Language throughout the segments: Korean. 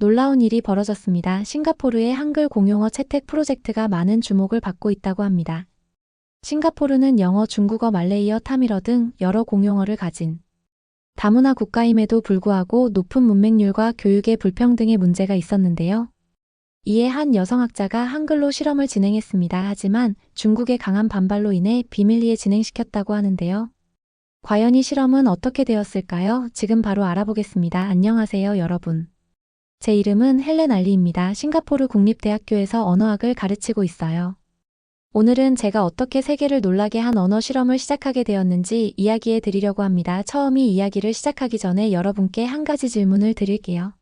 놀라운 일이 벌어졌습니다. 싱가포르의 한글 공용어 채택 프로젝트가 많은 주목을 받고 있다고 합니다. 싱가포르는 영어, 중국어, 말레이어, 타밀어 등 여러 공용어를 가진 다문화 국가임에도 불구하고 높은 문맹률과 교육의 불평등의 문제가 있었는데요. 이에 한 여성학자가 한글로 실험을 진행했습니다. 하지만 중국의 강한 반발로 인해 비밀리에 진행시켰다고 하는데요. 과연 이 실험은 어떻게 되었을까요? 지금 바로 알아보겠습니다. 안녕하세요, 여러분. 제 이름은 헬렌 알리입니다. 싱가포르 국립대학교에서 언어학을 가르치고 있어요. 오늘은 제가 어떻게 세계를 놀라게 한 언어 실험을 시작하게 되었는지 이야기해 드리려고 합니다. 처음이 이야기를 시작하기 전에 여러분께 한 가지 질문을 드릴게요.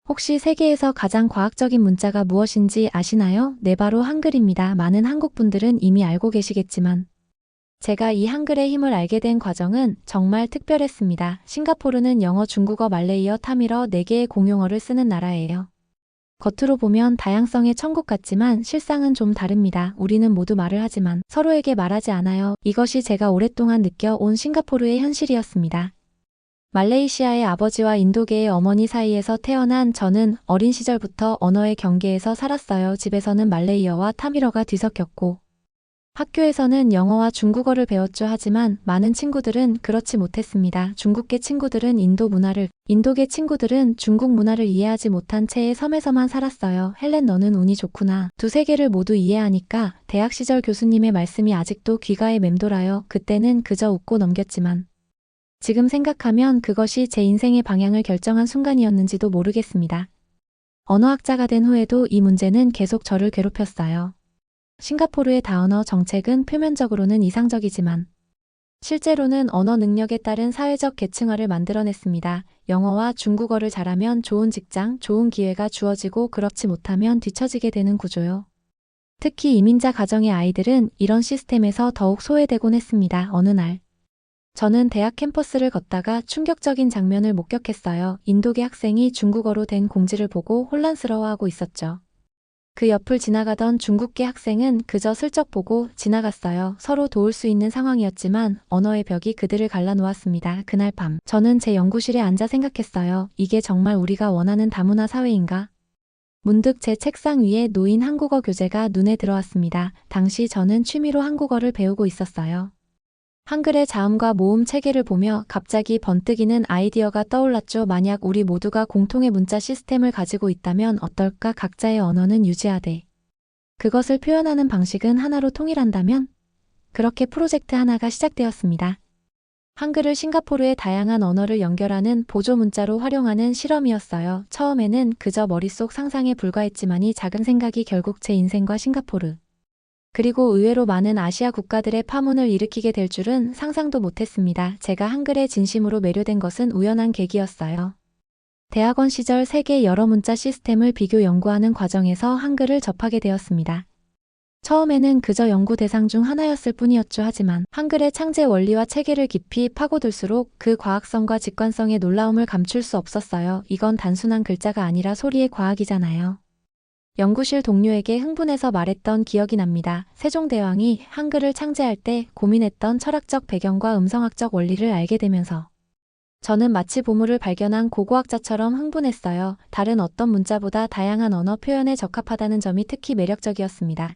혹시 세계에서 가장 과학적인 문자가 무엇인지 아시나요? 네, 바로 한글입니다. 많은 한국 분들은 이미 알고 계시겠지만 제가 이 한글의 힘을 알게 된 과정은 정말 특별했습니다. 싱가포르는 영어, 중국어, 말레이어, 타밀어 4개의 공용어를 쓰는 나라예요. 겉으로 보면 다양성의 천국 같지만 실상은 좀 다릅니다. 우리는 모두 말을 하지만 서로에게 말하지 않아요. 이것이 제가 오랫동안 느껴온 싱가포르의 현실이었습니다. 말레이시아의 아버지와 인도계의 어머니 사이에서 태어난 저는 어린 시절부터 언어의 경계에서 살았어요. 집에서는 말레이어와 타밀어가 뒤섞였고 학교에서는 영어와 중국어를 배웠죠. 하지만 많은 친구들은 그렇지 못했습니다. 중국계 친구들은 인도 문화를, 인도계 친구들은 중국 문화를 이해하지 못한 채의 섬에서만 살았어요. 헬렌, 너는 운이 좋구나. 두세 개를 모두 이해하니까 대학 시절 교수님의 말씀이 아직도 귀가에 맴돌아요. 그때는 그저 웃고 넘겼지만 지금 생각하면 그것이 제 인생의 방향을 결정한 순간이었는지도 모르겠습니다. 언어학자가 된 후에도 이 문제는 계속 저를 괴롭혔어요. 싱가포르의 다언어 정책은 표면적으로는 이상적이지만 실제로는 언어 능력에 따른 사회적 계층화를 만들어냈습니다. 영어와 중국어를 잘하면 좋은 직장, 좋은 기회가 주어지고 그렇지 못하면 뒤처지게 되는 구조요. 특히 이민자 가정의 아이들은 이런 시스템에서 더욱 소외되곤 했습니다. 어느 날 저는 대학 캠퍼스를 걷다가 충격적인 장면을 목격했어요. 인도계 학생이 중국어로 된 공지를 보고 혼란스러워하고 있었죠. 그 옆을 지나가던 중국계 학생은 그저 슬쩍 보고 지나갔어요. 서로 도울 수 있는 상황이었지만 언어의 벽이 그들을 갈라놓았습니다. 그날 밤 저는 제 연구실에 앉아 생각했어요. 이게 정말 우리가 원하는 다문화 사회인가? 문득 제 책상 위에 놓인 한국어 교재가 눈에 들어왔습니다. 당시 저는 취미로 한국어를 배우고 있었어요. 한글의 자음과 모음 체계를 보며 갑자기 번뜩이는 아이디어가 떠올랐죠. 만약 우리 모두가 공통의 문자 시스템을 가지고 있다면 어떨까? 각자의 언어는 유지하되 그것을 표현하는 방식은 하나로 통일한다면? 그렇게 프로젝트 하나가 시작되었습니다. 한글을 싱가포르의 다양한 언어를 연결하는 보조 문자로 활용하는 실험이었어요. 처음에는 그저 머릿속 상상에 불과했지만 이 작은 생각이 결국 제 인생과 싱가포르 그리고 의외로 많은 아시아 국가들의 파문을 일으키게 될 줄은 상상도 못했습니다. 제가 한글에 진심으로 매료된 것은 우연한 계기였어요. 대학원 시절 세계 여러 문자 시스템을 비교 연구하는 과정에서 한글을 접하게 되었습니다. 처음에는 그저 연구 대상 중 하나였을 뿐이었죠. 하지만 한글의 창제 원리와 체계를 깊이 파고들수록 그 과학성과 직관성의 놀라움을 감출 수 없었어요. 이건 단순한 글자가 아니라 소리의 과학이잖아요. 연구실 동료에게 흥분해서 말했던 기억이 납니다. 세종대왕이 한글을 창제할 때 고민했던 철학적 배경과 음성학적 원리를 알게 되면서 저는 마치 보물을 발견한 고고학자처럼 흥분했어요. 다른 어떤 문자보다 다양한 언어 표현에 적합하다는 점이 특히 매력적이었습니다.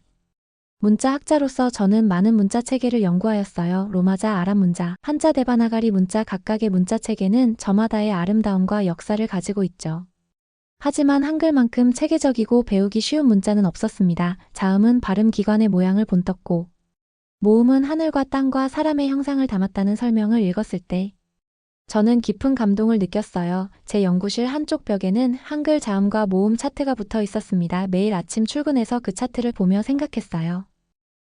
문자학자로서 저는 많은 문자 체계를 연구하였어요. 로마자, 아랍 문자, 한자, 데바나가리 문자 각각의 문자 체계는 저마다의 아름다움과 역사를 가지고 있죠. 하지만 한글만큼 체계적이고 배우기 쉬운 문자는 없었습니다. 자음은 발음 기관의 모양을 본떴고 모음은 하늘과 땅과 사람의 형상을 담았다는 설명을 읽었을 때 저는 깊은 감동을 느꼈어요. 제 연구실 한쪽 벽에는 한글 자음과 모음 차트가 붙어 있었습니다. 매일 아침 출근해서 그 차트를 보며 생각했어요.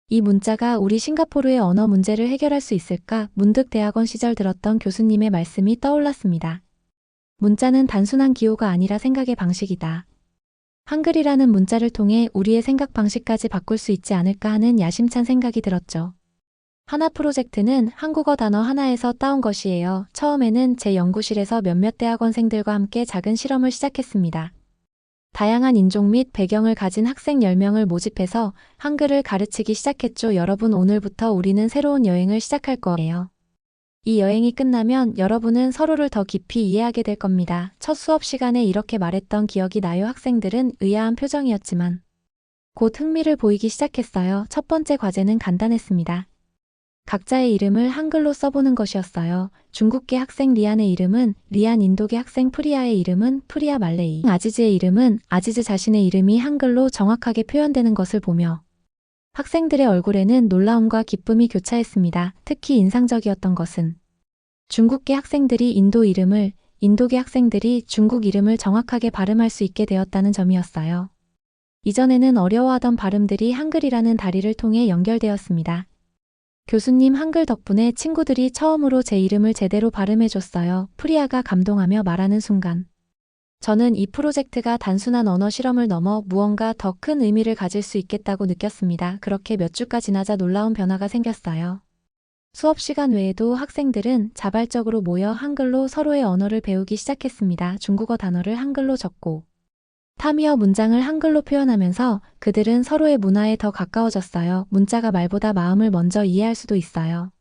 이 문자가 우리 싱가포르의 언어 문제를 해결할 수 있을까? 문득 대학원 시절 들었던 교수님의 말씀이 떠올랐습니다. 문자는 단순한 기호가 아니라 생각의 방식이다. 한글이라는 문자를 통해 우리의 생각 방식까지 바꿀 수 있지 않을까 하는 야심찬 생각이 들었죠. 하나 프로젝트는 한국어 단어 하나에서 따온 것이에요. 처음에는 제 연구실에서 몇몇 대학원생들과 함께 작은 실험을 시작했습니다. 다양한 인종 및 배경을 가진 학생 10명을 모집해서 한글을 가르치기 시작했죠. 여러분, 오늘부터 우리는 새로운 여행을 시작할 거예요. 이 여행이 끝나면 여러분은 서로를 더 깊이 이해하게 될 겁니다. 첫 수업 시간에 이렇게 말했던 기억이 나요. 학생들은 의아한 표정이었지만 곧 흥미를 보이기 시작했어요. 첫 번째 과제는 간단했습니다. 각자의 이름을 한글로 써보는 것이었어요. 중국계 학생 리안의 이름은 리안, 인도계 학생 프리아의 이름은 프리아, 말레이 아지즈의 이름은 아지즈, 자신의 이름이 한글로 정확하게 표현되는 것을 보며 학생들의 얼굴에는 놀라움과 기쁨이 교차했습니다. 특히 인상적이었던 것은 중국계 학생들이 인도 이름을, 인도계 학생들이 중국 이름을 정확하게 발음할 수 있게 되었다는 점이었어요. 이전에는 어려워하던 발음들이 한글이라는 다리를 통해 연결되었습니다. 교수님, 한글 덕분에 친구들이 처음으로 제 이름을 제대로 발음해줬어요. 프리아가 감동하며 말하는 순간 저는 이 프로젝트가 단순한 언어 실험을 넘어 무언가 더 큰 의미를 가질 수 있겠다고 느꼈습니다. 그렇게 몇 주가 지나자 놀라운 변화가 생겼어요. 수업 시간 외에도 학생들은 자발적으로 모여 한글로 서로의 언어를 배우기 시작했습니다. 중국어 단어를 한글로 적고 타미어 문장을 한글로 표현하면서 그들은 서로의 문화에 더 가까워졌어요. 문자가 말보다 마음을 먼저 이해할 수도 있어요.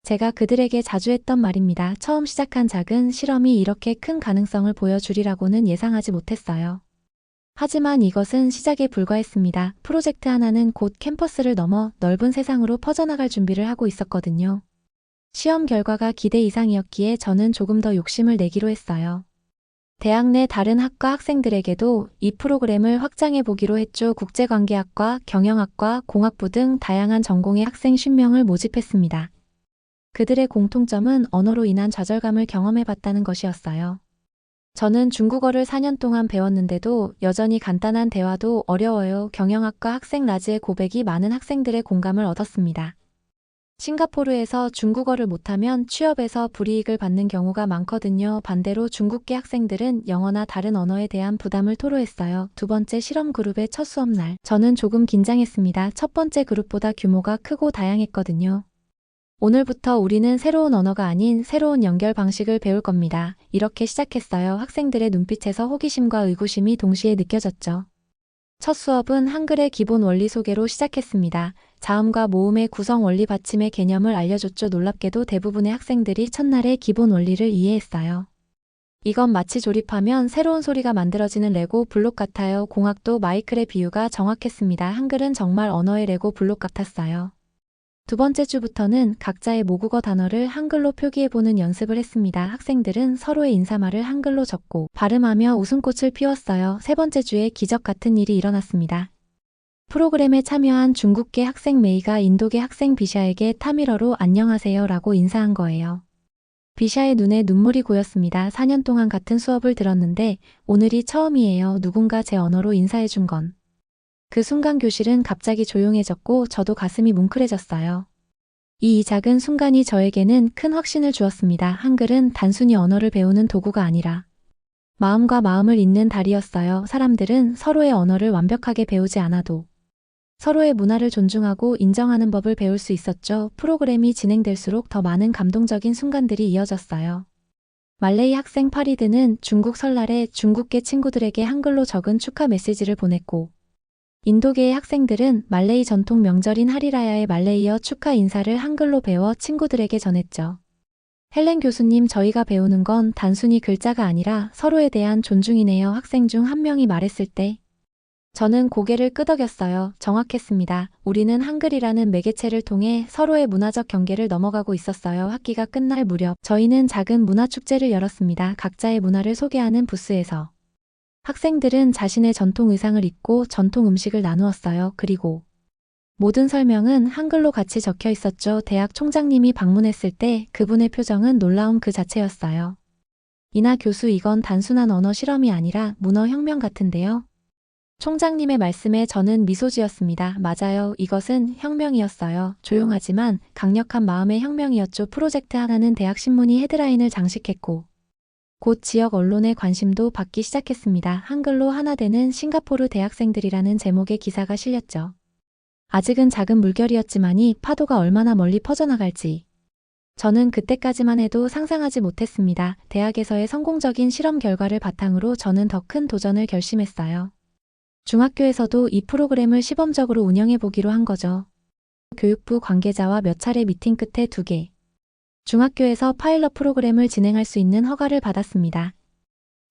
제가 그들에게 자주 했던 말입니다. 처음 시작한 작은 실험이 이렇게 큰 가능성을 보여주리라고는 예상하지 못했어요. 하지만 이것은 시작에 불과했습니다. 프로젝트 하나는 곧 캠퍼스를 넘어 넓은 세상으로 퍼져나갈 준비를 하고 있었거든요. 시험 결과가 기대 이상이었기에 저는 조금 더 욕심을 내기로 했어요. 대학 내 다른 학과 학생들에게도 이 프로그램을 확장해 보기로 했죠. 국제관계학과, 경영학과, 공학부 등 다양한 전공의 학생 50명을 모집했습니다. 그들의 공통점은 언어로 인한 좌절감을 경험해 봤다는 것이었어요. 저는 중국어를 4년 동안 배웠는데도 여전히 간단한 대화도 어려워요. 경영학과 학생 라즈의 고백이 많은 학생들의 공감을 얻었습니다. 싱가포르에서 중국어를 못하면 취업에서 불이익을 받는 경우가 많거든요. 반대로 중국계 학생들은 영어나 다른 언어에 대한 부담을 토로했어요. 두 번째 실험 그룹의 첫 수업 날, 저는 조금 긴장했습니다. 첫 번째 그룹보다 규모가 크고 다양했거든요. 오늘부터 우리는 새로운 언어가 아닌 새로운 연결 방식을 배울 겁니다. 이렇게 시작했어요. 학생들의 눈빛에서 호기심과 의구심이 동시에 느껴졌죠. 첫 수업은 한글의 기본 원리 소개로 시작했습니다. 자음과 모음의 구성, 원리 받침의 개념을 알려줬죠. 놀랍게도 대부분의 학생들이 첫날의 기본 원리를 이해했어요. 이건 마치 조립하면 새로운 소리가 만들어지는 레고 블록 같아요. 공학도 마이클의 비유가 정확했습니다. 한글은 정말 언어의 레고 블록 같았어요. 두 번째 주부터는 각자의 모국어 단어를 한글로 표기해보는 연습을 했습니다. 학생들은 서로의 인사말을 한글로 적고 발음하며 웃음꽃을 피웠어요. 세 번째 주에 기적 같은 일이 일어났습니다. 프로그램에 참여한 중국계 학생 메이가 인도계 학생 비샤에게 타밀어로 안녕하세요 라고 인사한 거예요. 비샤의 눈에 눈물이 고였습니다. 4년 동안 같은 수업을 들었는데 오늘이 처음이에요. 누군가 제 언어로 인사해준 건. 그 순간 교실은 갑자기 조용해졌고 저도 가슴이 뭉클해졌어요. 이 작은 순간이 저에게는 큰 확신을 주었습니다. 한글은 단순히 언어를 배우는 도구가 아니라 마음과 마음을 잇는 다리였어요. 사람들은 서로의 언어를 완벽하게 배우지 않아도 서로의 문화를 존중하고 인정하는 법을 배울 수 있었죠. 프로그램이 진행될수록 더 많은 감동적인 순간들이 이어졌어요. 말레이 학생 파리드는 중국 설날에 중국계 친구들에게 한글로 적은 축하 메시지를 보냈고 인도계의 학생들은 말레이 전통 명절인 하리라야의 말레이어 축하 인사를 한글로 배워 친구들에게 전했죠. 헬렌 교수님, 저희가 배우는 건 단순히 글자가 아니라 서로에 대한 존중이네요. 학생 중 한 명이 말했을 때 저는 고개를 끄덕였어요. 정확했습니다. 우리는 한글이라는 매개체를 통해 서로의 문화적 경계를 넘어가고 있었어요. 학기가 끝날 무렵 저희는 작은 문화축제를 열었습니다. 각자의 문화를 소개하는 부스에서 학생들은 자신의 전통 의상을 입고 전통 음식을 나누었어요. 그리고 모든 설명은 한글로 같이 적혀 있었죠. 대학 총장님이 방문했을 때 그분의 표정은 놀라움 그 자체였어요. 이나 교수, 이건 단순한 언어 실험이 아니라 문화 혁명 같은데요. 총장님의 말씀에 저는 미소 지었습니다. 맞아요. 이것은 혁명이었어요. 조용하지만 강력한 마음의 혁명이었죠. 프로젝트 하나는 대학 신문이 헤드라인을 장식했고 곧 지역 언론의 관심도 받기 시작했습니다. 한글로 하나 되는 싱가포르 대학생들이라는 제목의 기사가 실렸죠. 아직은 작은 물결이었지만이 파도가 얼마나 멀리 퍼져나갈지 저는 그때까지만 해도 상상하지 못했습니다. 대학에서의 성공적인 실험 결과를 바탕으로 저는 더 큰 도전을 결심했어요. 중학교에서도 이 프로그램을 시범적으로 운영해 보기로 한 거죠. 교육부 관계자와 몇 차례 미팅 끝에 2개 중학교에서 파일럿 프로그램을 진행할 수 있는 허가를 받았습니다.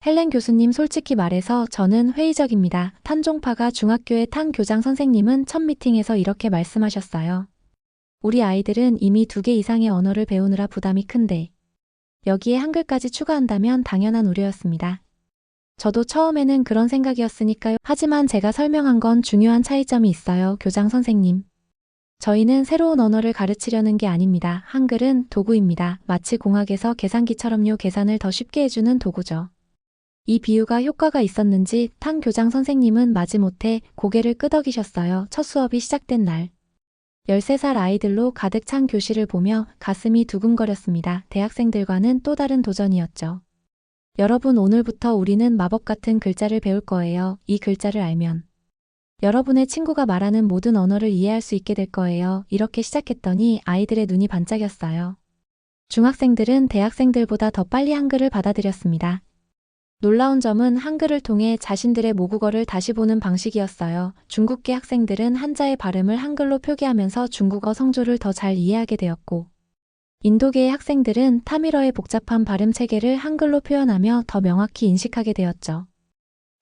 헬렌 교수님, 솔직히 말해서 저는 회의적입니다. 탄종파가 중학교의 탄 교장 선생님은 첫 미팅에서 이렇게 말씀하셨어요. 우리 아이들은 이미 2개 이상의 언어를 배우느라 부담이 큰데 여기에 한글까지 추가한다면 당연한 우려였습니다. 저도 처음에는 그런 생각이었으니까요. 하지만 제가 설명한 건 중요한 차이점이 있어요, 교장 선생님. 저희는 새로운 언어를 가르치려는 게 아닙니다. 한글은 도구입니다. 마치 공학에서 계산기처럼요. 계산을 더 쉽게 해주는 도구죠. 이 비유가 효과가 있었는지 탄 교장 선생님은 마지못해 고개를 끄덕이셨어요. 첫 수업이 시작된 날. 13살 아이들로 가득 찬 교실을 보며 가슴이 두근거렸습니다. 대학생들과는 또 다른 도전이었죠. 여러분, 오늘부터 우리는 마법 같은 글자를 배울 거예요. 이 글자를 알면 여러분의 친구가 말하는 모든 언어를 이해할 수 있게 될 거예요. 이렇게 시작했더니 아이들의 눈이 반짝였어요. 중학생들은 대학생들보다 더 빨리 한글을 받아들였습니다. 놀라운 점은 한글을 통해 자신들의 모국어를 다시 보는 방식이었어요. 중국계 학생들은 한자의 발음을 한글로 표기하면서 중국어 성조를 더 잘 이해하게 되었고, 인도계의 학생들은 타밀어의 복잡한 발음 체계를 한글로 표현하며 더 명확히 인식하게 되었죠.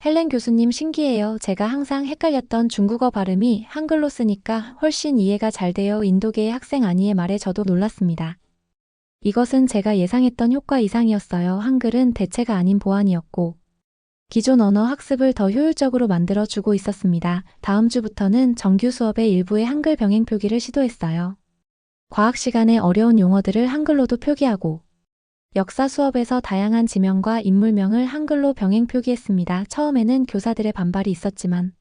헬렌 교수님, 신기해요. 제가 항상 헷갈렸던 중국어 발음이 한글로 쓰니까 훨씬 이해가 잘 돼요. 인도계의 학생 아니의 말에 저도 놀랐습니다. 이것은 제가 예상했던 효과 이상이었어요. 한글은 대체가 아닌 보완이었고 기존 언어 학습을 더 효율적으로 만들어주고 있었습니다. 다음 주부터는 정규 수업의 일부에 한글 병행 표기를 시도했어요. 과학 시간에 어려운 용어들을 한글로도 표기하고 역사 수업에서 다양한 지명과 인물명을 한글로 병행 표기했습니다. 처음에는 교사들의 반발이 있었지만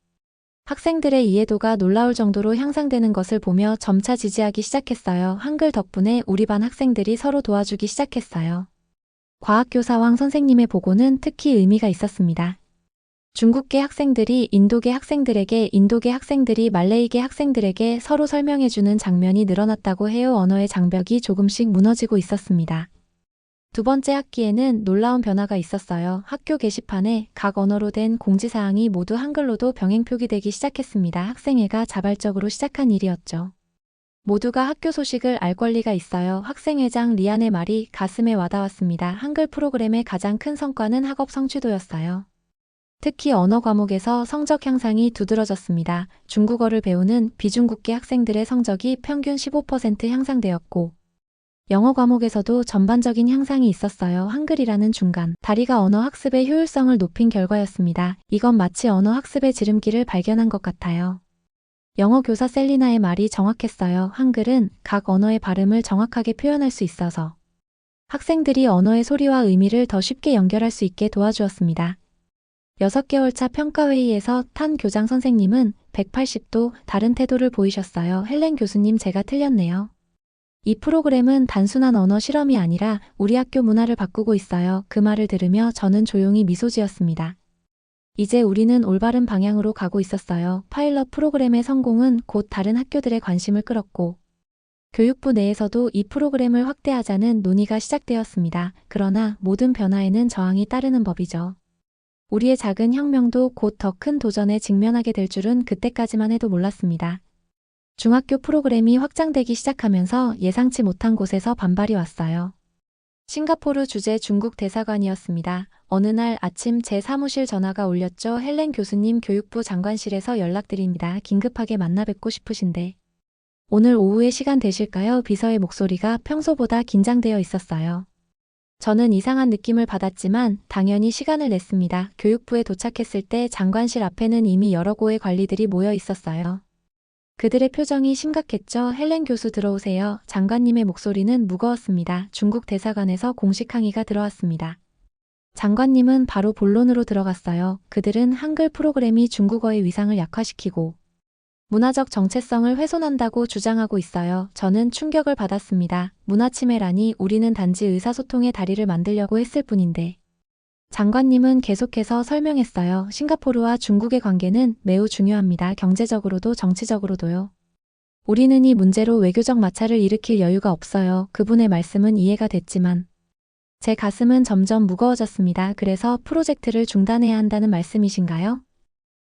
학생들의 이해도가 놀라울 정도로 향상되는 것을 보며 점차 지지하기 시작했어요. 한글 덕분에 우리 반 학생들이 서로 도와주기 시작했어요. 과학교사왕 선생님의 보고는 특히 의미가 있었습니다. 중국계 학생들이 인도계 학생들에게, 인도계 학생들이 말레이계 학생들에게 서로 설명해주는 장면이 늘어났다고 해요. 언어의 장벽이 조금씩 무너지고 있었습니다. 두 번째 학기에는 놀라운 변화가 있었어요. 학교 게시판에 각 언어로 된 공지사항이 모두 한글로도 병행 표기되기 시작했습니다. 학생회가 자발적으로 시작한 일이었죠. 모두가 학교 소식을 알 권리가 있어요. 학생회장 리안의 말이 가슴에 와닿았습니다. 한글 프로그램의 가장 큰 성과는 학업 성취도였어요. 특히 언어 과목에서 성적 향상이 두드러졌습니다. 중국어를 배우는 비중국계 학생들의 성적이 평균 15% 향상되었고, 영어 과목에서도 전반적인 향상이 있었어요. 한글이라는 중간 다리가 언어 학습의 효율성을 높인 결과였습니다. 이건 마치 언어 학습의 지름길을 발견한 것 같아요. 영어 교사 셀리나의 말이 정확했어요. 한글은 각 언어의 발음을 정확하게 표현할 수 있어서 학생들이 언어의 소리와 의미를 더 쉽게 연결할 수 있게 도와주었습니다. 6개월 차 평가회의에서 탄 교장 선생님은 180도 다른 태도를 보이셨어요. 헬렌 교수님, 제가 틀렸네요. 이 프로그램은 단순한 언어 실험이 아니라 우리 학교 문화를 바꾸고 있어요. 그 말을 들으며 저는 조용히 미소 지었습니다. 이제 우리는 올바른 방향으로 가고 있었어요. 파일럿 프로그램의 성공은 곧 다른 학교들의 관심을 끌었고, 교육부 내에서도 이 프로그램을 확대하자는 논의가 시작되었습니다. 그러나 모든 변화에는 저항이 따르는 법이죠. 우리의 작은 혁명도 곧 더 큰 도전에 직면하게 될 줄은 그때까지만 해도 몰랐습니다. 중학교 프로그램이 확장되기 시작하면서 예상치 못한 곳에서 반발이 왔어요. 싱가포르 주재 중국 대사관이었습니다. 어느 날 아침 제 사무실 전화가 울렸죠. 헬렌 교수님, 교육부 장관실에서 연락드립니다. 긴급하게 만나 뵙고 싶으신데 오늘 오후에 시간 되실까요? 비서의 목소리가 평소보다 긴장되어 있었어요. 저는 이상한 느낌을 받았지만 당연히 시간을 냈습니다. 교육부에 도착했을 때 장관실 앞에는 이미 여러 고의 관리들이 모여 있었어요. 그들의 표정이 심각했죠. 헬렌 교수, 들어오세요. 장관님의 목소리는 무거웠습니다. 중국 대사관에서 공식 항의가 들어왔습니다. 장관님은 바로 본론으로 들어갔어요. 그들은 한글 프로그램이 중국어의 위상을 약화시키고 문화적 정체성을 훼손한다고 주장하고 있어요. 저는 충격을 받았습니다. 문화침해라니, 우리는 단지 의사소통의 다리를 만들려고 했을 뿐인데. 장관님은 계속해서 설명했어요. 싱가포르와 중국의 관계는 매우 중요합니다. 경제적으로도 정치적으로도요. 우리는 이 문제로 외교적 마찰을 일으킬 여유가 없어요. 그분의 말씀은 이해가 됐지만 제 가슴은 점점 무거워졌습니다. 그래서 프로젝트를 중단해야 한다는 말씀이신가요?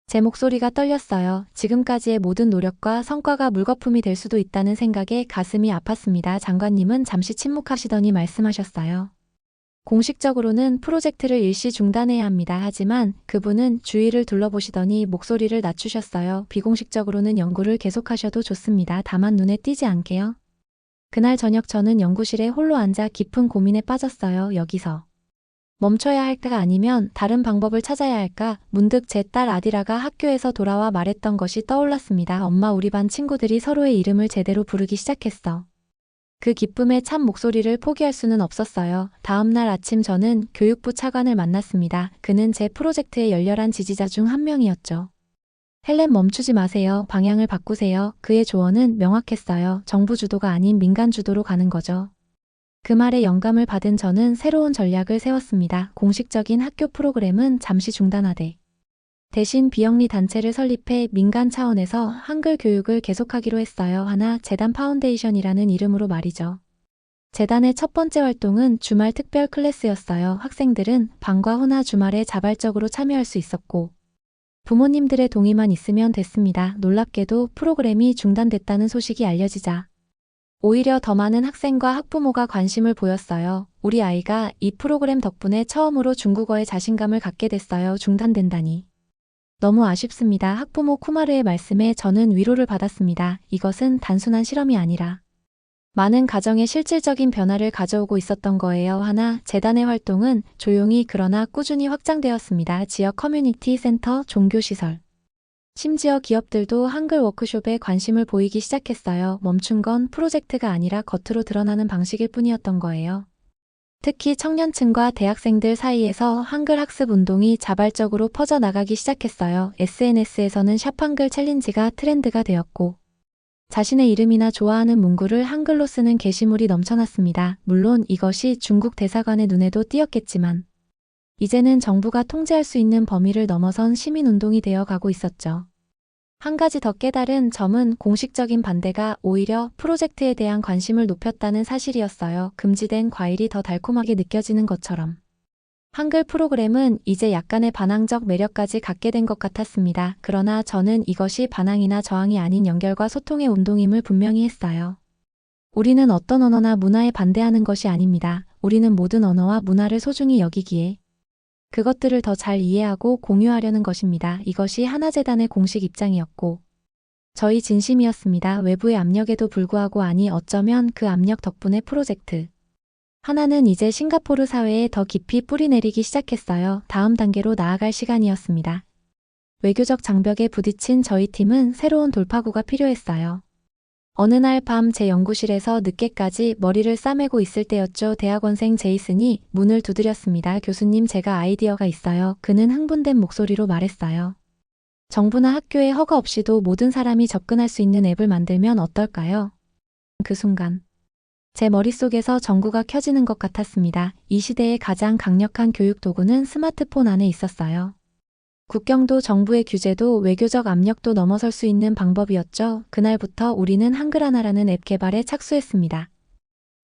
제 목소리가 떨렸어요. 지금까지의 모든 노력과 성과가 물거품이 될 수도 있다는 생각에 가슴이 아팠습니다. 장관님은 잠시 침묵하시더니 말씀하셨어요. 공식적으로는 프로젝트를 일시 중단해야 합니다. 하지만 그분은 주위를 둘러보시더니 목소리를 낮추셨어요. 비공식적으로는 연구를 계속하셔도 좋습니다. 다만 눈에 띄지 않게요. 그날 저녁 저는 연구실에 홀로 앉아 깊은 고민에 빠졌어요. 여기서 멈춰야 할까 아니면 다른 방법을 찾아야 할까? 문득 제 딸 아디라가 학교에서 돌아와 말했던 것이 떠올랐습니다. 엄마, 우리 반 친구들이 서로의 이름을 제대로 부르기 시작했어. 그 기쁨에 참 목소리를 포기할 수는 없었어요. 다음 날 아침 저는 교육부 차관을 만났습니다. 그는 제 프로젝트의 열렬한 지지자 중 한 명이었죠. 헬렌, 멈추지 마세요. 방향을 바꾸세요. 그의 조언은 명확했어요. 정부 주도가 아닌 민간 주도로 가는 거죠. 그 말에 영감을 받은 저는 새로운 전략을 세웠습니다. 공식적인 학교 프로그램은 잠시 중단하되 대신 비영리 단체를 설립해 민간 차원에서 한글 교육을 계속하기로 했어요. 하나 재단 파운데이션이라는 이름으로 말이죠. 재단의 첫 번째 활동은 주말 특별 클래스였어요. 학생들은 방과 후나 주말에 자발적으로 참여할 수 있었고 부모님들의 동의만 있으면 됐습니다. 놀랍게도 프로그램이 중단됐다는 소식이 알려지자 오히려 더 많은 학생과 학부모가 관심을 보였어요. 우리 아이가 이 프로그램 덕분에 처음으로 중국어에 자신감을 갖게 됐어요. 중단된다니. 너무 아쉽습니다. 학부모 쿠마르의 말씀에 저는 위로를 받았습니다. 이것은 단순한 실험이 아니라 많은 가정에 실질적인 변화를 가져오고 있었던 거예요. 하나 재단의 활동은 조용히 그러나 꾸준히 확장되었습니다. 지역 커뮤니티 센터, 종교시설. 심지어 기업들도 한글 워크숍에 관심을 보이기 시작했어요. 멈춘 건 프로젝트가 아니라 겉으로 드러나는 방식일 뿐이었던 거예요. 특히 청년층과 대학생들 사이에서 한글 학습 운동이 자발적으로 퍼져나가기 시작했어요. SNS에서는 샵 한글 챌린지가 트렌드가 되었고 자신의 이름이나 좋아하는 문구를 한글로 쓰는 게시물이 넘쳐났습니다. 물론 이것이 중국 대사관의 눈에도 띄었겠지만 이제는 정부가 통제할 수 있는 범위를 넘어선 시민운동이 되어 가고 있었죠. 한 가지 더 깨달은 점은 공식적인 반대가 오히려 프로젝트에 대한 관심을 높였다는 사실이었어요. 금지된 과일이 더 달콤하게 느껴지는 것처럼. 한글 프로그램은 이제 약간의 반항적 매력까지 갖게 된 것 같았습니다. 그러나 저는 이것이 반항이나 저항이 아닌 연결과 소통의 운동임을 분명히 했어요. 우리는 어떤 언어나 문화에 반대하는 것이 아닙니다. 우리는 모든 언어와 문화를 소중히 여기기에 그것들을 더 잘 이해하고 공유하려는 것입니다. 이것이 하나재단의 공식 입장이었고 저희 진심이었습니다. 외부의 압력에도 불구하고 아니 어쩌면 그 압력 덕분에 프로젝트 하나는 이제 싱가포르 사회에 더 깊이 뿌리내리기 시작했어요. 다음 단계로 나아갈 시간이었습니다. 외교적 장벽에 부딪힌 저희 팀은 새로운 돌파구가 필요했어요. 어느 날 밤 제 연구실에서 늦게까지 머리를 싸매고 있을 때였죠. 대학원생 제이슨이 문을 두드렸습니다. 교수님, 제가 아이디어가 있어요. 그는 흥분된 목소리로 말했어요. 정부나 학교의 허가 없이도 모든 사람이 접근할 수 있는 앱을 만들면 어떨까요? 그 순간 제 머릿속에서 전구가 켜지는 것 같았습니다. 이 시대의 가장 강력한 교육 도구는 스마트폰 안에 있었어요. 국경도 정부의 규제도 외교적 압력도 넘어설 수 있는 방법이었죠. 그날부터 우리는 한글 하나라는 앱 개발에 착수했습니다.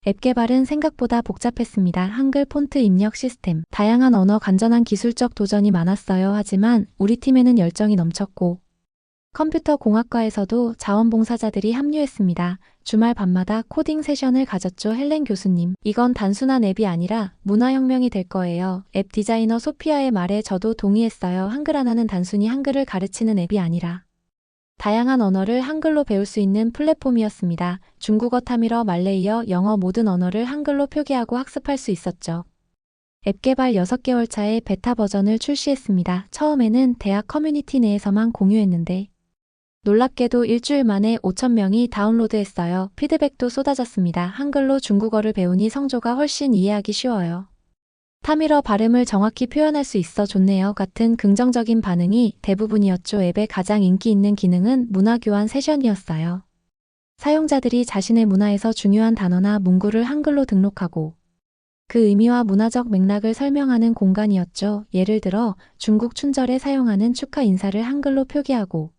앱 개발은 생각보다 복잡했습니다. 한글 폰트 입력 시스템, 다양한 언어 간전한 기술적 도전이 많았어요. 하지만 우리 팀에는 열정이 넘쳤고 컴퓨터 공학과에서도 자원봉사자들이 합류했습니다. 주말 밤마다 코딩 세션을 가졌죠. 헬렌 교수님, 이건 단순한 앱이 아니라 문화혁명이 될 거예요. 앱 디자이너 소피아의 말에 저도 동의했어요. 한글 하나는 단순히 한글을 가르치는 앱이 아니라 다양한 언어를 한글로 배울 수 있는 플랫폼이었습니다. 중국어, 타밀어, 말레이어, 영어 모든 언어를 한글로 표기하고 학습할 수 있었죠. 앱 개발 6개월 차에 베타 버전을 출시했습니다. 처음에는 대학 커뮤니티 내에서만 공유했는데 놀랍게도 일주일 만에 5,000명이 다운로드했어요. 피드백도 쏟아졌습니다. 한글로 중국어를 배우니 성조가 훨씬 이해하기 쉬워요. 타밀어 발음을 정확히 표현할 수 있어 좋네요. 같은 긍정적인 반응이 대부분이었죠. 앱의 가장 인기 있는 기능은 문화교환 세션이었어요. 사용자들이 자신의 문화에서 중요한 단어나 문구를 한글로 등록하고 그 의미와 문화적 맥락을 설명하는 공간이었죠. 예를 들어 중국 춘절에 사용하는 축하 인사를 한글로 표기하고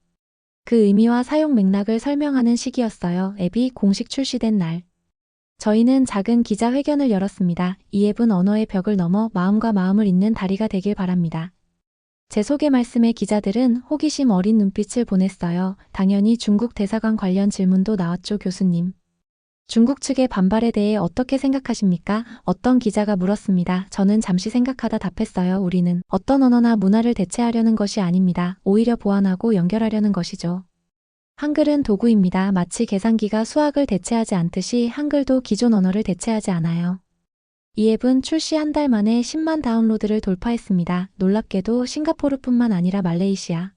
그 의미와 사용 맥락을 설명하는 시기였어요. 앱이 공식 출시된 날. 저희는 작은 기자회견을 열었습니다. 이 앱은 언어의 벽을 넘어 마음과 마음을 잇는 다리가 되길 바랍니다. 제 소개 말씀에 기자들은 호기심 어린 눈빛을 보냈어요. 당연히 중국 대사관 관련 질문도 나왔죠, 교수님. 중국 측의 반발에 대해 어떻게 생각하십니까? 어떤 기자가 물었습니다. 저는 잠시 생각하다 답했어요. 우리는 어떤 언어나 문화를 대체하려는 것이 아닙니다. 오히려 보완하고 연결하려는 것이죠. 한글은 도구입니다. 마치 계산기가 수학을 대체하지 않듯이 한글도 기존 언어를 대체하지 않아요. 이 앱은 출시 한 달 만에 10만 다운로드를 돌파했습니다. 놀랍게도 싱가포르뿐만 아니라 말레이시아,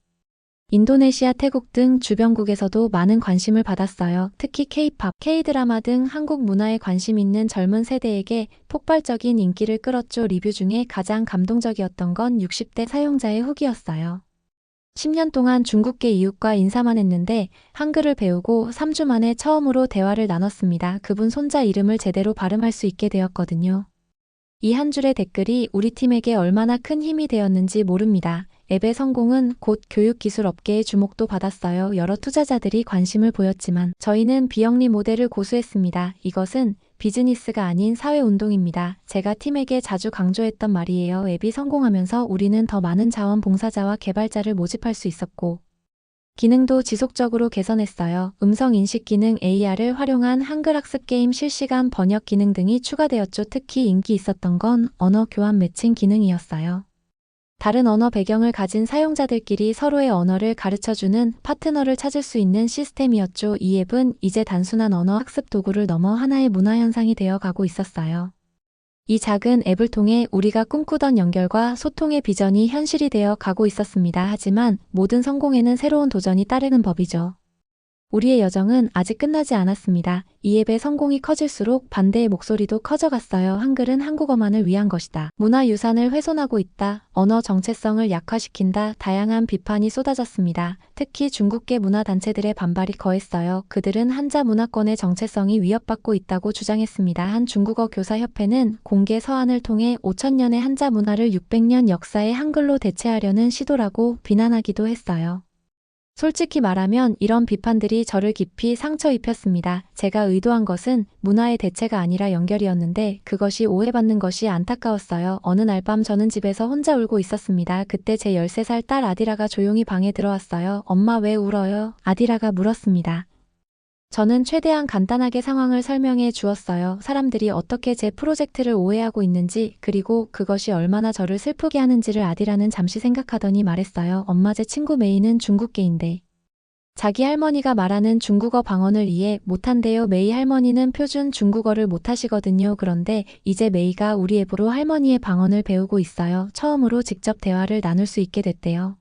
인도네시아, 태국 등 주변국에서도 많은 관심을 받았어요. 특히 K-팝, K-드라마 등 한국 문화에 관심 있는 젊은 세대에게 폭발적인 인기를 끌었죠. 리뷰 중에 가장 감동적이었던 건 60대 사용자의 후기였어요. 10년 동안 중국계 이웃과 인사만 했는데 한글을 배우고 3주 만에 처음으로 대화를 나눴습니다. 그분 손자 이름을 제대로 발음할 수 있게 되었거든요. 이 한 줄의 댓글이 우리 팀에게 얼마나 큰 힘이 되었는지 모릅니다. 앱의 성공은 곧 교육기술 업계의 주목도 받았어요. 여러 투자자들이 관심을 보였지만 저희는 비영리 모델을 고수했습니다. 이것은 비즈니스가 아닌 사회운동입니다. 제가 팀에게 자주 강조했던 말이에요. 앱이 성공하면서 우리는 더 많은 자원봉사자와 개발자를 모집할 수 있었고 기능도 지속적으로 개선했어요. 음성인식 기능, AR을 활용한 한글 학습 게임, 실시간 번역 기능 등이 추가되었죠. 특히 인기 있었던 건 언어 교환 매칭 기능이었어요. 다른 언어 배경을 가진 사용자들끼리 서로의 언어를 가르쳐주는 파트너를 찾을 수 있는 시스템이었죠. 이 앱은 이제 단순한 언어 학습 도구를 넘어 하나의 문화 현상이 되어 가고 있었어요. 이 작은 앱을 통해 우리가 꿈꾸던 연결과 소통의 비전이 현실이 되어 가고 있었습니다. 하지만 모든 성공에는 새로운 도전이 따르는 법이죠. 우리의 여정은 아직 끝나지 않았습니다. 이 앱의 성공이 커질수록 반대의 목소리도 커져갔어요. 한글은 한국어만을 위한 것이다. 문화유산을 훼손하고 있다. 언어 정체성을 약화시킨다. 다양한 비판이 쏟아졌습니다. 특히 중국계 문화단체들의 반발이 거했어요. 그들은 한자 문화권의 정체성이 위협받고 있다고 주장했습니다. 한 중국어 교사협회는 공개 서한을 통해 5,000년의 한자 문화를 600년 역사의 한글로 대체하려는 시도라고 비난하기도 했어요. 솔직히 말하면 이런 비판들이 저를 깊이 상처 입혔습니다. 제가 의도한 것은 문화의 대체가 아니라 연결이었는데 그것이 오해받는 것이 안타까웠어요. 어느 날 밤 저는 집에서 혼자 울고 있었습니다. 그때 제 13살 딸 아디라가 조용히 방에 들어왔어요. 엄마 왜 울어요? 아디라가 물었습니다. 저는 최대한 간단하게 상황을 설명해 주었어요. 사람들이 어떻게 제 프로젝트를 오해하고 있는지, 그리고 그것이 얼마나 저를 슬프게 하는지를 아디라는 잠시 생각하더니 말했어요. 엄마, 제 친구 메이는 중국계인데 자기 할머니가 말하는 중국어 방언을 이해 못한대요. 메이 할머니는 표준 중국어를 못하시거든요. 그런데 이제 메이가 우리 앱으로 할머니의 방언을 배우고 있어요. 처음으로 직접 대화를 나눌 수 있게 됐대요.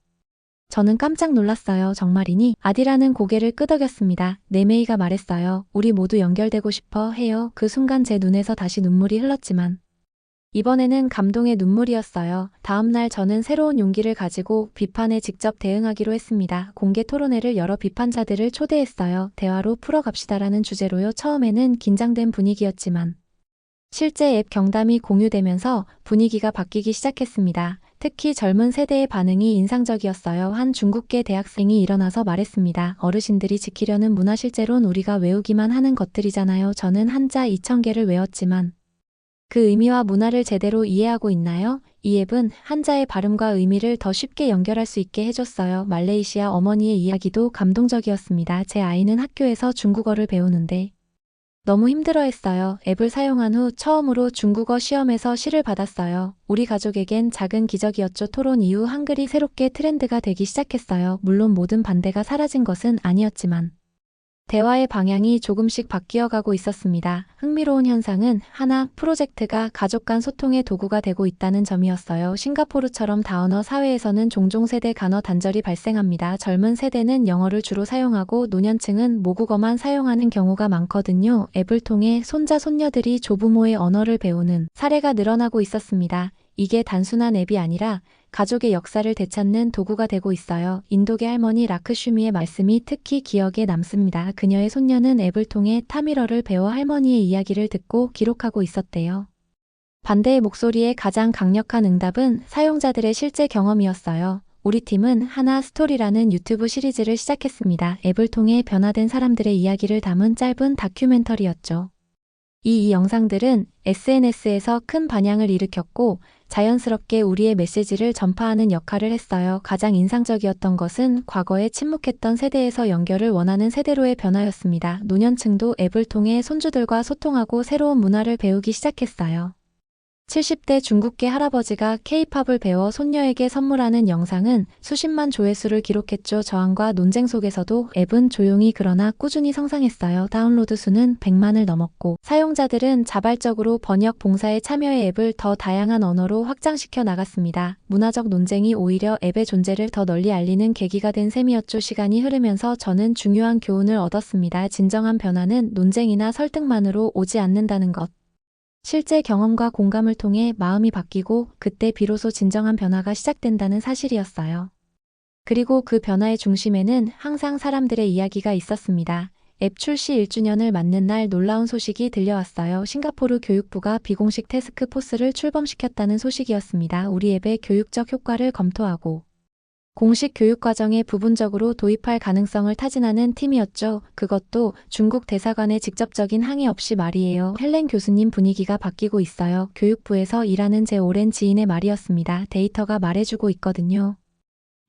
저는 깜짝 놀랐어요. 정말이니? 아디라는 고개를 끄덕였습니다. 네, 메이가 말했어요. 우리 모두 연결되고 싶어 해요. 그 순간 제 눈에서 다시 눈물이 흘렀지만 이번에는 감동의 눈물이었어요. 다음 날 저는 새로운 용기를 가지고 비판에 직접 대응하기로 했습니다. 공개 토론회를 열어 비판자들을 초대했어요. 대화로 풀어갑시다라는 주제로요. 처음에는 긴장된 분위기였지만 실제 앱 경담이 공유되면서 분위기가 바뀌기 시작했습니다. 특히 젊은 세대의 반응이 인상적이었어요. 한 중국계 대학생이 일어나서 말했습니다. 어르신들이 지키려는 문화 실제론 우리가 외우기만 하는 것들이잖아요. 저는 한자 2,000개를 외웠지만 그 의미와 문화를 제대로 이해하고 있나요? 이 앱은 한자의 발음과 의미를 더 쉽게 연결할 수 있게 해줬어요. 말레이시아 어머니의 이야기도 감동적이었습니다. 제 아이는 학교에서 중국어를 배우는데 너무 힘들어했어요. 앱을 사용한 후 처음으로 중국어 시험에서 C를 받았어요. 우리 가족에겐 작은 기적이었죠. 토론 이후 한글이 새롭게 트렌드가 되기 시작했어요. 물론 모든 반대가 사라진 것은 아니었지만 대화의 방향이 조금씩 바뀌어가고 있었습니다. 흥미로운 현상은 하나 프로젝트가 가족 간 소통의 도구가 되고 있다는 점이었어요. 싱가포르처럼 다언어 사회에서는 종종 세대 간어 단절이 발생합니다. 젊은 세대는 영어를 주로 사용하고 노년층은 모국어만 사용하는 경우가 많거든요. 앱을 통해 손자, 손녀들이 조부모의 언어를 배우는 사례가 늘어나고 있었습니다. 이게 단순한 앱이 아니라 가족의 역사를 되찾는 도구가 되고 있어요. 인도계 할머니 라크슈미의 말씀이 특히 기억에 남습니다. 그녀의 손녀는 앱을 통해 타밀어를 배워 할머니의 이야기를 듣고 기록하고 있었대요. 반대의 목소리에 가장 강력한 응답은 사용자들의 실제 경험이었어요. 우리 팀은 하나 스토리라는 유튜브 시리즈를 시작했습니다. 앱을 통해 변화된 사람들의 이야기를 담은 짧은 다큐멘터리였죠. 이 영상들은 SNS에서 큰 반향을 일으켰고 자연스럽게 우리의 메시지를 전파하는 역할을 했어요. 가장 인상적이었던 것은 과거에 침묵했던 세대에서 연결을 원하는 세대로의 변화였습니다. 노년층도 앱을 통해 손주들과 소통하고 새로운 문화를 배우기 시작했어요. 70대 중국계 할아버지가 K-팝을 배워 손녀에게 선물하는 영상은 수십만 조회수를 기록했죠. 저항과 논쟁 속에서도 앱은 조용히 그러나 꾸준히 성장했어요. 다운로드 수는 100만을 넘었고 사용자들은 자발적으로 번역 봉사에 참여해 앱을 더 다양한 언어로 확장시켜 나갔습니다. 문화적 논쟁이 오히려 앱의 존재를 더 널리 알리는 계기가 된 셈이었죠. 시간이 흐르면서 저는 중요한 교훈을 얻었습니다. 진정한 변화는 논쟁이나 설득만으로 오지 않는다는 것. 실제 경험과 공감을 통해 마음이 바뀌고 그때 비로소 진정한 변화가 시작된다는 사실이었어요. 그리고 그 변화의 중심에는 항상 사람들의 이야기가 있었습니다. 앱 출시 1주년을 맞는 날 놀라운 소식이 들려왔어요. 싱가포르 교육부가 비공식 태스크포스를 출범시켰다는 소식이었습니다. 우리 앱의 교육적 효과를 검토하고 공식 교육과정에 부분적으로 도입할 가능성을 타진하는 팀이었죠. 그것도 중국 대사관의 직접적인 항의 없이 말이에요. 헬렌 교수님 분위기가 바뀌고 있어요. 교육부에서 일하는 제 오랜 지인의 말이었습니다. 데이터가 말해주고 있거든요.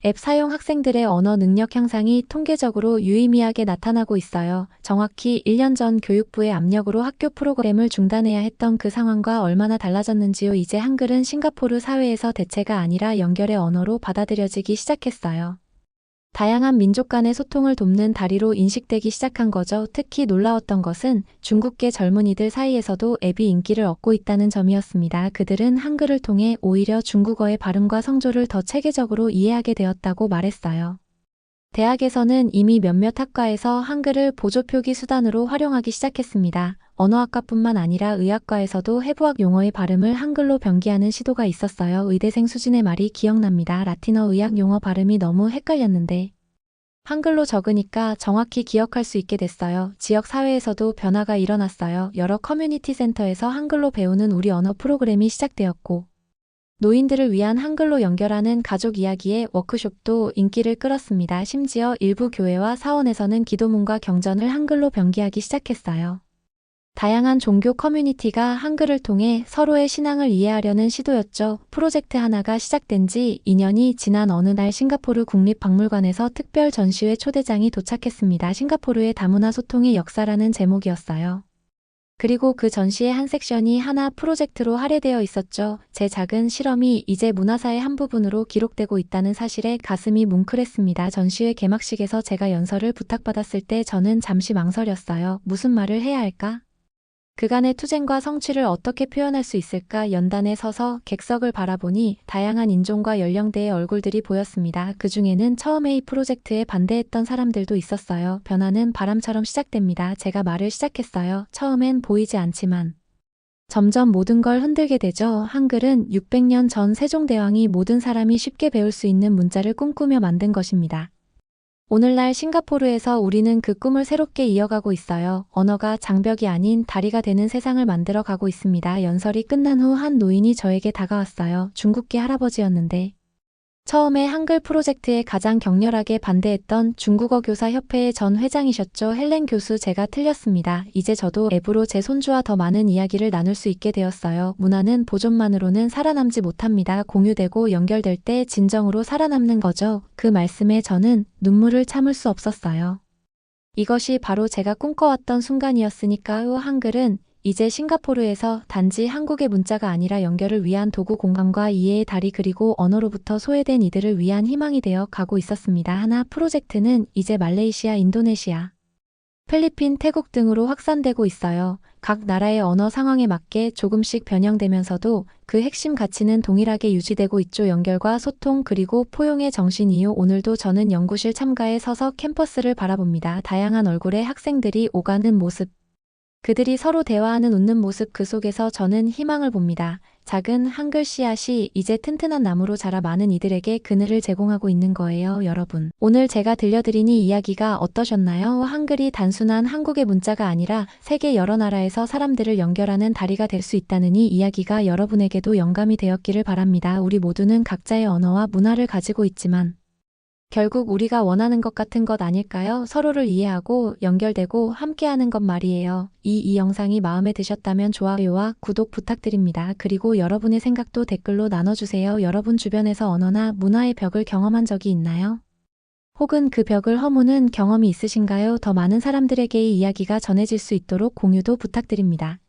앱 사용 학생들의 언어 능력 향상이 통계적으로 유의미하게 나타나고 있어요. 정확히 1년 전 교육부의 압력으로 학교 프로그램을 중단해야 했던 그 상황과 얼마나 달라졌는지요. 이제 한글은 싱가포르 사회에서 대체가 아니라 연결의 언어로 받아들여지기 시작했어요. 다양한 민족 간의 소통을 돕는 다리로 인식되기 시작한 거죠. 특히 놀라웠던 것은 중국계 젊은이들 사이에서도 앱이 인기를 얻고 있다는 점이었습니다. 그들은 한글을 통해 오히려 중국어의 발음과 성조를 더 체계적으로 이해하게 되었다고 말했어요. 대학에서는 이미 몇몇 학과에서 한글을 보조표기 수단으로 활용하기 시작했습니다. 언어학과뿐만 아니라 의학과에서도 해부학 용어의 발음을 한글로 변기하는 시도가 있었어요. 의대생 수진의 말이 기억납니다. 라틴어 의학 용어 발음이 너무 헷갈렸는데 한글로 적으니까 정확히 기억할 수 있게 됐어요. 지역 사회에서도 변화가 일어났어요. 여러 커뮤니티 센터에서 한글로 배우는 우리 언어 프로그램이 시작되었고 노인들을 위한 한글로 연결하는 가족 이야기의 워크숍도 인기를 끌었습니다. 심지어 일부 교회와 사원에서는 기도문과 경전을 한글로 변기하기 시작했어요. 다양한 종교 커뮤니티가 한글을 통해 서로의 신앙을 이해하려는 시도였죠. 프로젝트 하나가 시작된 지 2년이 지난 어느 날 싱가포르 국립박물관에서 특별 전시회 초대장이 도착했습니다. 싱가포르의 다문화 소통의 역사라는 제목이었어요. 그리고 그 전시의 한 섹션이 하나 프로젝트로 할애되어 있었죠. 제 작은 실험이 이제 문화사의 한 부분으로 기록되고 있다는 사실에 가슴이 뭉클했습니다. 전시회 개막식에서 제가 연설을 부탁받았을 때 저는 잠시 망설였어요. 무슨 말을 해야 할까? 그간의 투쟁과 성취를 어떻게 표현할 수 있을까? 연단에 서서 객석을 바라보니 다양한 인종과 연령대의 얼굴들이 보였습니다. 그 중에는 처음에 이 프로젝트에 반대했던 사람들도 있었어요. 변화는 바람처럼 시작됩니다. 제가 말을 시작했어요. 처음엔 보이지 않지만 점점 모든 걸 흔들게 되죠. 한글은 600년 전 세종대왕이 모든 사람이 쉽게 배울 수 있는 문자를 꿈꾸며 만든 것입니다. 오늘날 싱가포르에서 우리는 그 꿈을 새롭게 이어가고 있어요. 언어가 장벽이 아닌 다리가 되는 세상을 만들어 가고 있습니다. 연설이 끝난 후 한 노인이 저에게 다가왔어요. 중국계 할아버지였는데 처음에 한글 프로젝트에 가장 격렬하게 반대했던 중국어 교사 협회의 전 회장이셨죠. 헬렌 교수, 제가 틀렸습니다. 이제 저도 앱으로 제 손주와 더 많은 이야기를 나눌 수 있게 되었어요. 문화는 보존만으로는 살아남지 못합니다. 공유되고 연결될 때 진정으로 살아남는 거죠. 그 말씀에 저는 눈물을 참을 수 없었어요. 이것이 바로 제가 꿈꿔왔던 순간이었으니까요. 한글은 이제 싱가포르에서 단지 한국의 문자가 아니라 연결을 위한 도구, 공감과 이해의 다리, 그리고 언어로부터 소외된 이들을 위한 희망이 되어 가고 있었습니다. 하나 프로젝트는 이제 말레이시아, 인도네시아, 필리핀, 태국 등으로 확산되고 있어요. 각 나라의 언어 상황에 맞게 조금씩 변형되면서도 그 핵심 가치는 동일하게 유지되고 있죠. 연결과 소통, 그리고 포용의 정신이요. 오늘도 저는 연구실 참가에 서서 캠퍼스를 바라봅니다. 다양한 얼굴의 학생들이 오가는 모습, 그들이 서로 대화하는 웃는 모습, 그 속에서 저는 희망을 봅니다. 작은 한글 씨앗이 이제 튼튼한 나무로 자라 많은 이들에게 그늘을 제공하고 있는 거예요. 여러분, 오늘 제가 들려드린 이 이야기가 어떠셨나요? 한글이 단순한 한국의 문자가 아니라 세계 여러 나라에서 사람들을 연결하는 다리가 될 수 있다는 이 이야기가 여러분에게도 영감이 되었기를 바랍니다. 우리 모두는 각자의 언어와 문화를 가지고 있지만 결국 우리가 원하는 것 같은 것 아닐까요? 서로를 이해하고 연결되고 함께하는 것 말이에요. 이 영상이 마음에 드셨다면 좋아요와 구독 부탁드립니다. 그리고 여러분의 생각도 댓글로 나눠주세요. 여러분 주변에서 언어나 문화의 벽을 경험한 적이 있나요? 혹은 그 벽을 허무는 경험이 있으신가요? 더 많은 사람들에게 이 이야기가 전해질 수 있도록 공유도 부탁드립니다.